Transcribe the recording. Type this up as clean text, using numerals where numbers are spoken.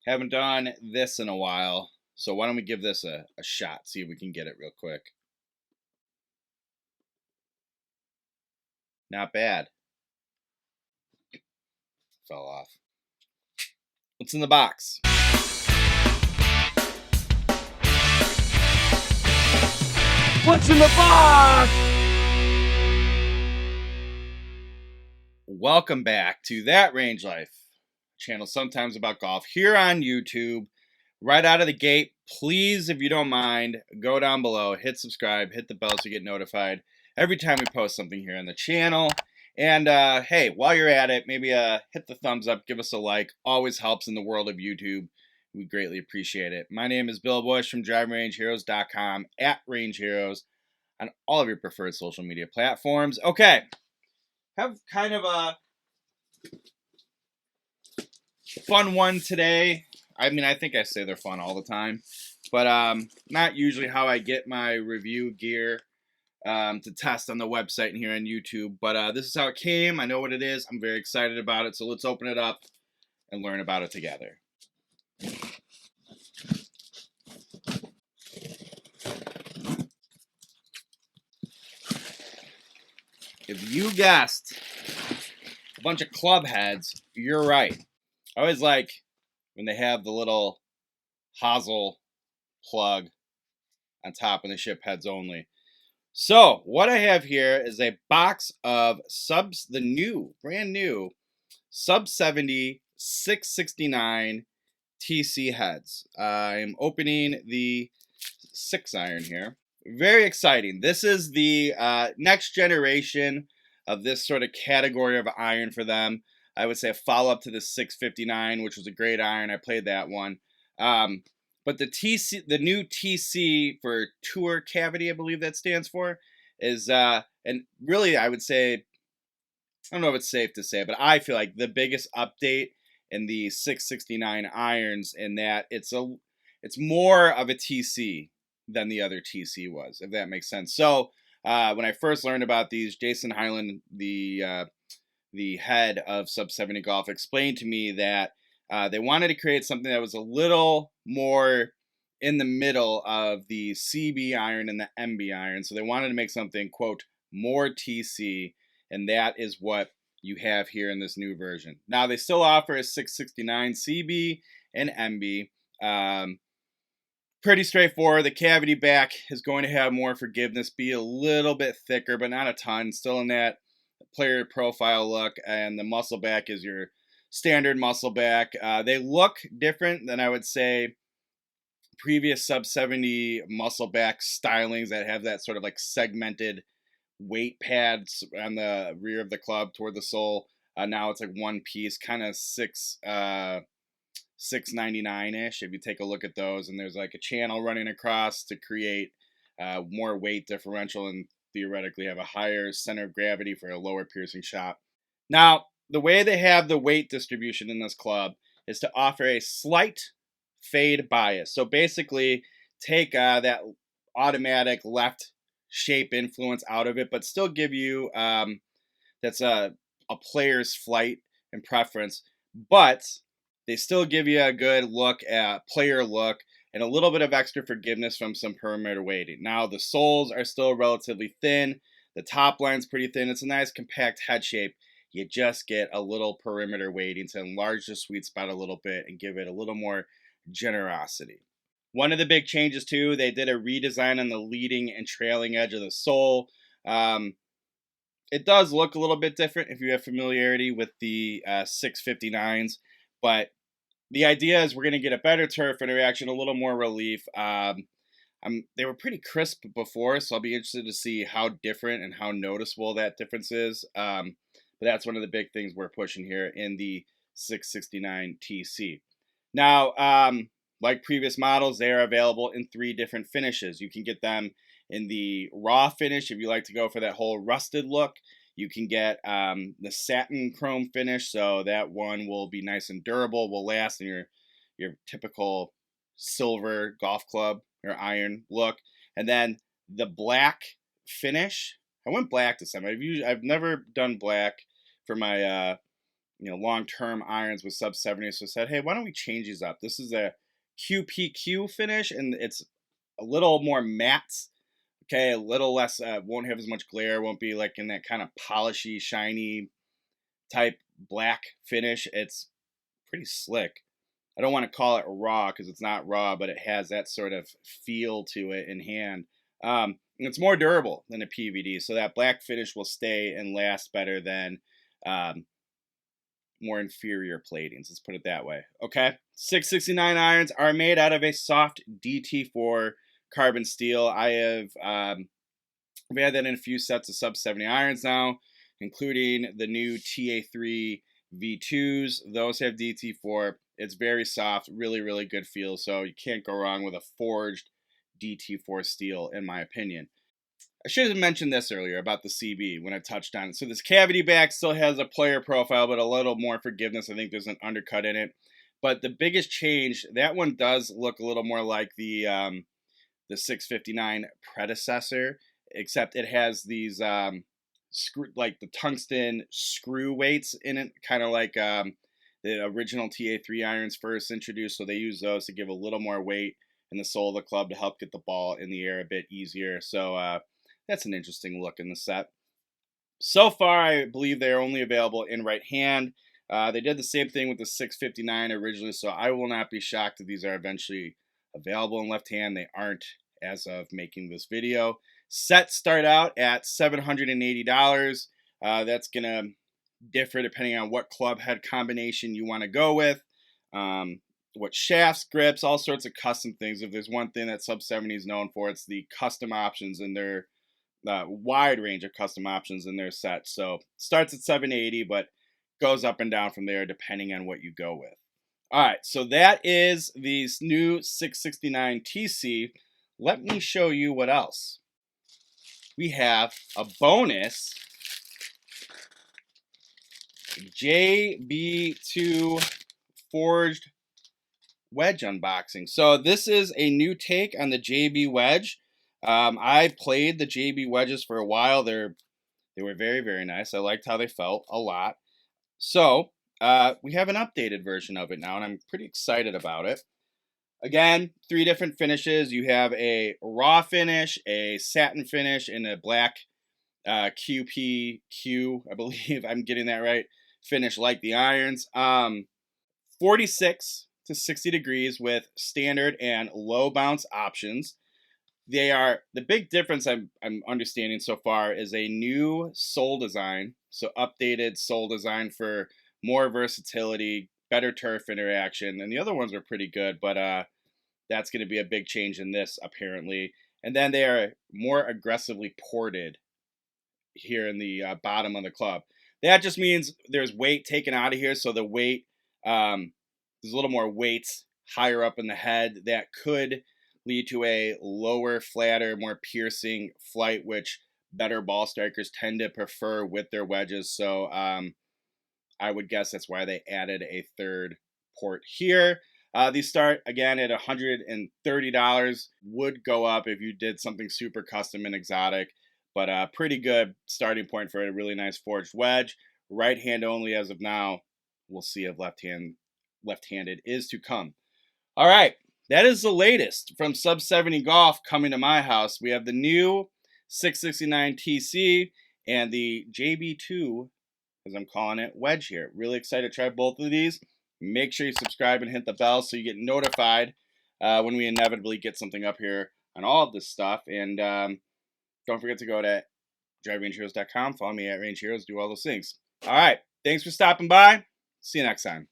Haven't done this in a while, so why don't we give this a shot, see if we can get it real quick. Not bad. Fell off. What's in the box? What's in the box? Welcome back to That Range Life channel, sometimes about golf, here on YouTube. Right out of the gate, please, if you don't mind, go down below, hit subscribe, hit the bell so you get notified every time we post something here on the channel. And hey, while you're at it, maybe hit the thumbs up, give us a like. Always helps in the world of YouTube. We greatly appreciate it. My name is Bill Bush from DrivingRangeHeroes.com, at Range Heroes, on all of your preferred social media platforms. Okay, have kind of a fun one today. I mean, I think I say they're fun all the time, but not usually how I get my review gear to test on the website and here on YouTube. But this is how it came. I know what it is. I'm very excited about it. So let's open it up and learn about it together. If you guessed a bunch of club heads, you're right. I always like when they have the little hosel plug on top and the ship heads only. So what I have here is a box of subs, the brand new sub 70 669 TC heads. I'm opening the 6-iron here. Very exciting. This is the next generation of this sort of category of iron for them. I would say a follow-up to the 659, which was a great iron. I played that one. But the new TC for tour cavity, I believe that stands for, is and really I would say, I don't know if it's safe to say, but I feel like the biggest update in the 669 irons in that it's more of a TC than the other TC was, if that makes sense. So when I first learned about these, Jason Hyland, the head of Sub 70 Golf, explained to me that they wanted to create something that was a little more in the middle of the CB iron and the MB iron. So they wanted to make something, quote, more TC, and that is what you have here in this new version. Now, they still offer a 669 CB and MB. Pretty straightforward. The cavity back is going to have more forgiveness, be a little bit thicker, but not a ton. Still in that player profile look, and the muscle back is your standard muscle back. They look different than I would say previous sub 70 muscle back stylings that have that sort of like segmented weight pads on the rear of the club toward the sole. Now it's like one piece, kind of $6.99-ish if you take a look at those, and there's like a channel running across to create more weight differential and theoretically have a higher center of gravity for a lower piercing shot. Now, the way they have the weight distribution in this club is to offer a slight fade bias. So basically take that automatic left shape influence out of it, but still give you that's a player's flight and preference, but they still give you a good look at player look and a little bit of extra forgiveness from some perimeter weighting. Now the soles are still relatively thin. The top line's pretty thin. It's a nice compact head shape. You just get a little perimeter weighting to enlarge the sweet spot a little bit and give it a little more generosity. One of the big changes too, they did a redesign on the leading and trailing edge of the sole. It does look a little bit different if you have familiarity with the 659s, but the idea is we're going to get a better turf interaction, a little more relief. They were pretty crisp before, so I'll be interested to see how different and how noticeable that difference is. But that's one of the big things we're pushing here in the 669 TC. Now, like previous models, they are available in 3 different finishes. You can get them in the raw finish if you like to go for that whole rusted look. You can get the satin chrome finish, so that one will be nice and durable, will last in your typical silver golf club or iron look. And then the black finish. I went black this time. I've never done black for my long-term irons with sub 70. So I said, hey, why don't we change these up? This is a QPQ finish, and it's a little more matte. Okay, a little less, won't have as much glare, won't be like in that kind of polishy, shiny type black finish. It's pretty slick. I don't want to call it raw because it's not raw, but it has that sort of feel to it in hand. And it's more durable than a PVD, so that black finish will stay and last better than more inferior platings. Let's put it that way. Okay, 669 irons are made out of a soft DT4 carbon steel. I've had that in a few sets of sub 70 irons now, including the new TA3 V2s. Those have DT4. It's very soft, really, really good feel. So you can't go wrong with a forged DT4 steel, in my opinion. I should have mentioned this earlier about the CB when I touched on it. So this cavity back still has a player profile, but a little more forgiveness. I think there's an undercut in it. But the biggest change, that one does look a little more like the 659 predecessor, except it has these like the tungsten screw weights in it, kind of like the original TA3 irons first introduced. So they use those to give a little more weight in the sole of the club to help get the ball in the air a bit easier. So that's an interesting look in the set. So far, I believe they're only available in right hand. They did the same thing with the 659 originally, so I will not be shocked if these are eventually available in left hand. They aren't as of making this video. Sets start out at $780. That's going to differ depending on what club head combination you want to go with, what shafts, grips, all sorts of custom things. If there's one thing that Sub 70 is known for, it's the custom options in their wide range of custom options in their set. So starts at $780, but goes up and down from there depending on what you go with. All right, so that is these new 669 TC. Let me show you what else. We have a bonus JB2 forged wedge unboxing. So this is a new take on the JB wedge. I played the JB wedges for a while. They were very, very nice. I liked how they felt a lot. So we have an updated version of it now, and I'm pretty excited about it. Again, 3 different finishes. You have a raw finish, a satin finish, and a black QPQ, I believe I'm getting that right, finish like the irons. 46 to 60 degrees with standard and low bounce options. They are, the big difference I'm understanding so far is a new sole design. So updated sole design for more versatility, better turf interaction. And the other ones were pretty good, but that's going to be a big change in this apparently. And then they are more aggressively ported here in the bottom of the club. That just means there's weight taken out of here. So the weight, there's a little more weight higher up in the head that could lead to a lower, flatter, more piercing flight, which better ball strikers tend to prefer with their wedges. So I would guess that's why they added a third port here. These start again at $130. Would go up if you did something super custom and exotic, but pretty good starting point for a really nice forged wedge. Right hand only as of now. We'll see if left-handed is to come. All right. That is the latest from Sub 70 Golf coming to my house. We have the new 669 TC and the JB2, as I'm calling it, wedge here. Really excited to try both of these. Make sure you subscribe and hit the bell so you get notified when we inevitably get something up here on all of this stuff. And don't forget to go to driverangeheroes.com. Follow me at Range Heroes. Do all those things. All right. Thanks for stopping by. See you next time.